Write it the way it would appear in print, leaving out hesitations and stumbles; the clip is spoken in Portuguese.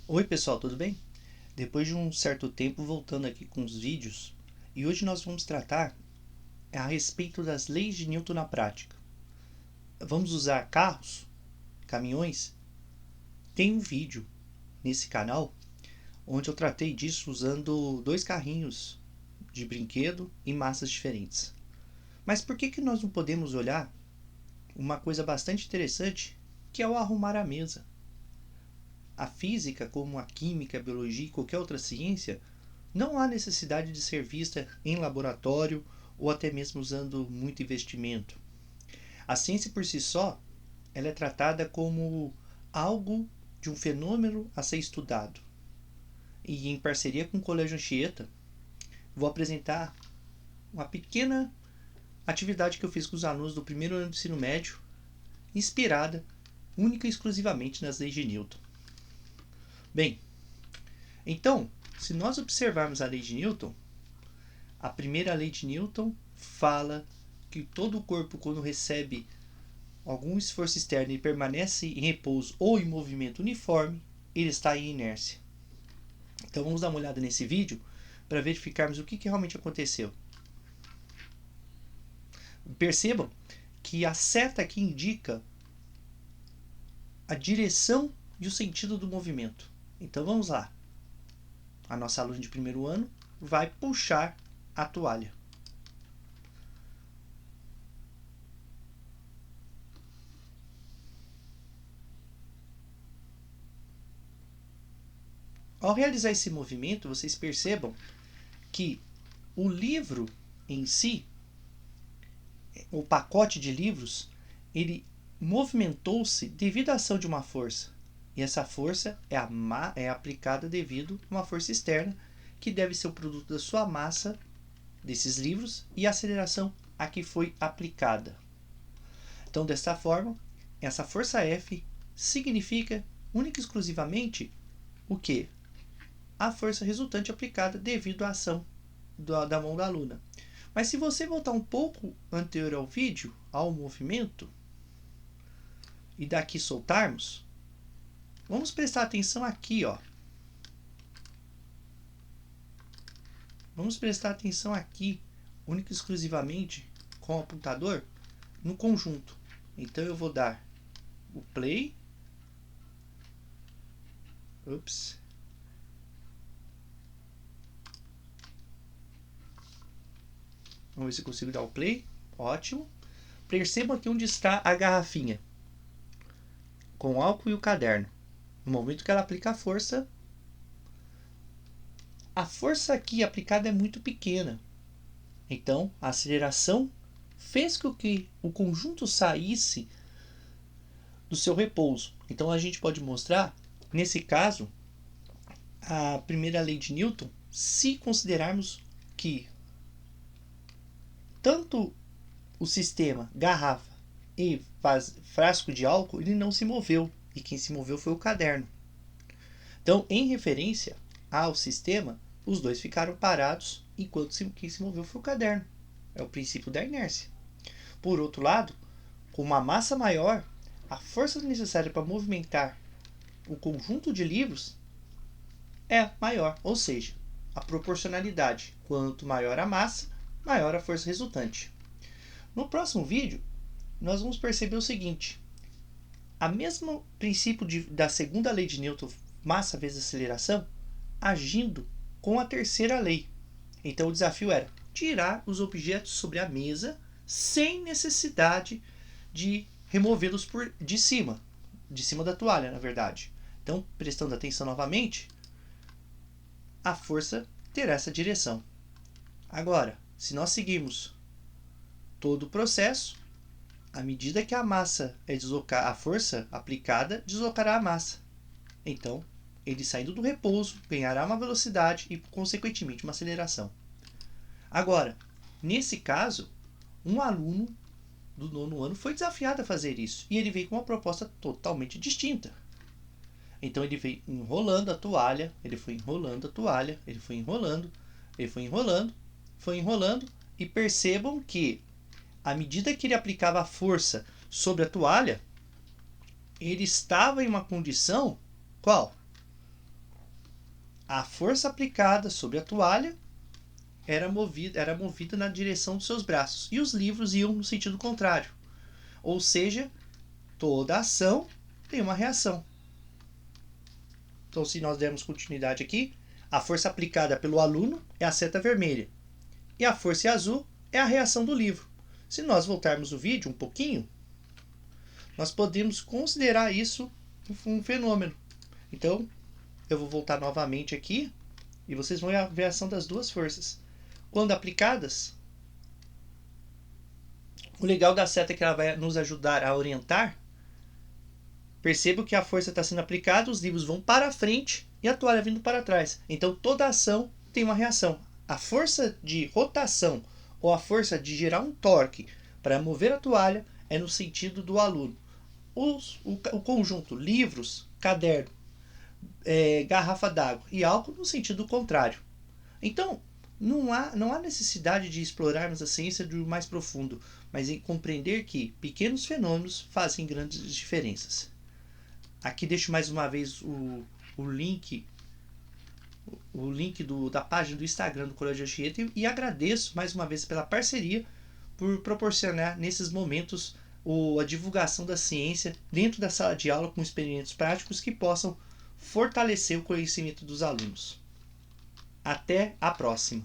Oi pessoal, tudo bem? Depois de um certo tempo voltando aqui com os vídeos, e hoje nós vamos tratar a respeito das leis de Newton na prática. Vamos usar carros, caminhões? Tem um vídeo nesse canal onde eu tratei disso usando dois carrinhos de brinquedo e massas diferentes. Mas por que nós não podemos olhar uma coisa bastante interessante, que é o arrumar a mesa? A física, como a química, a biologia e qualquer outra ciência, não há necessidade de ser vista em laboratório ou até mesmo usando muito investimento. A ciência por si só, ela é tratada como algo de um fenômeno a ser estudado. E em parceria com o Colégio Anchieta, vou apresentar uma pequena atividade que eu fiz com os alunos do primeiro ano do ensino médio, inspirada única e exclusivamente nas leis de Newton. Bem, então, se nós observarmos a lei de Newton, a primeira lei de Newton fala que todo o corpo, quando recebe algum esforço externo e permanece em repouso ou em movimento uniforme, ele está em inércia. Então vamos dar uma olhada nesse vídeo para verificarmos o que realmente aconteceu. Percebam que a seta aqui indica a direção e o sentido do movimento. Então vamos lá. A nossa aluna de primeiro ano vai puxar a toalha. Ao realizar esse movimento, vocês percebam que o livro em si, o pacote de livros, ele movimentou-se devido à ação de uma força. E essa força é aplicada devido a uma força externa, que deve ser o produto da sua massa, desses livros, e a aceleração a que foi aplicada. Então, desta forma, essa força F significa única e exclusivamente o que? A força resultante aplicada devido à ação da mão da aluna. Mas se você voltar um pouco anterior ao vídeo, ao movimento, e daqui soltarmos, vamos prestar atenção aqui, ó. Vamos prestar atenção aqui, única e exclusivamente com o apontador, no conjunto. Então eu vou dar o play. Ups. Vamos ver se eu consigo dar o play. Ótimo. Percebam aqui onde está a garrafinha, com o álcool e o caderno. No momento que ela aplica a força aqui aplicada é muito pequena. Então, a aceleração fez com que o conjunto saísse do seu repouso. Então, a gente pode mostrar, nesse caso, a primeira lei de Newton, se considerarmos que tanto o sistema garrafa e frasco de álcool, ele não se moveu. E quem se moveu foi o caderno. Então, em referência ao sistema, os dois ficaram parados, enquanto quem se moveu foi o caderno. É o princípio da inércia. Por outro lado, com uma massa maior, a força necessária para movimentar o conjunto de livros é maior, ou seja, a proporcionalidade. Quanto maior a massa, maior a força resultante. No próximo vídeo, nós vamos perceber o seguinte: a mesmo princípio da segunda lei de Newton, massa vezes aceleração, agindo com a terceira lei. Então o desafio era tirar os objetos sobre a mesa sem necessidade de removê-los de cima da toalha, na verdade. Então, prestando atenção novamente, a força terá essa direção. Agora, se nós seguirmos todo o processo, à medida que a massa a força aplicada deslocará a massa. Então, ele saindo do repouso ganhará uma velocidade e, consequentemente, uma aceleração. Agora, nesse caso, um aluno do nono ano foi desafiado a fazer isso. E ele veio com uma proposta totalmente distinta. Então ele veio enrolando a toalha, ele foi enrolando a toalha, ele foi enrolando, foi enrolando, e percebam que, à medida que ele aplicava a força sobre a toalha, ele estava em uma condição qual? a força aplicada sobre a toalha era movida na direção dos seus braços, e os livros iam no sentido contrário. Ou seja, toda ação tem uma reação. Então, se nós dermos continuidade aqui, a força aplicada pelo aluno é a seta vermelha, e a força azul é a reação do livro. Se nós voltarmos o vídeo um pouquinho, nós podemos considerar isso um fenômeno. Então, eu vou voltar novamente aqui, e vocês vão ver a reação das duas forças. Quando aplicadas, o legal da seta é que ela vai nos ajudar a orientar. Percebo que a força está sendo aplicada, os livros vão para frente e a toalha vindo para trás. Então toda ação tem uma reação. A força de rotação ou a força de gerar um torque para mover a toalha é no sentido do aluno. O conjunto livros, caderno, garrafa d'água e álcool no sentido contrário. Então, não há necessidade de explorarmos a ciência do mais profundo, mas em compreender que pequenos fenômenos fazem grandes diferenças. Aqui deixo mais uma vez o link da página do Instagram do Colégio Anchieta e agradeço mais uma vez pela parceria por proporcionar nesses momentos a divulgação da ciência dentro da sala de aula com experimentos práticos que possam fortalecer o conhecimento dos alunos. Até a próxima!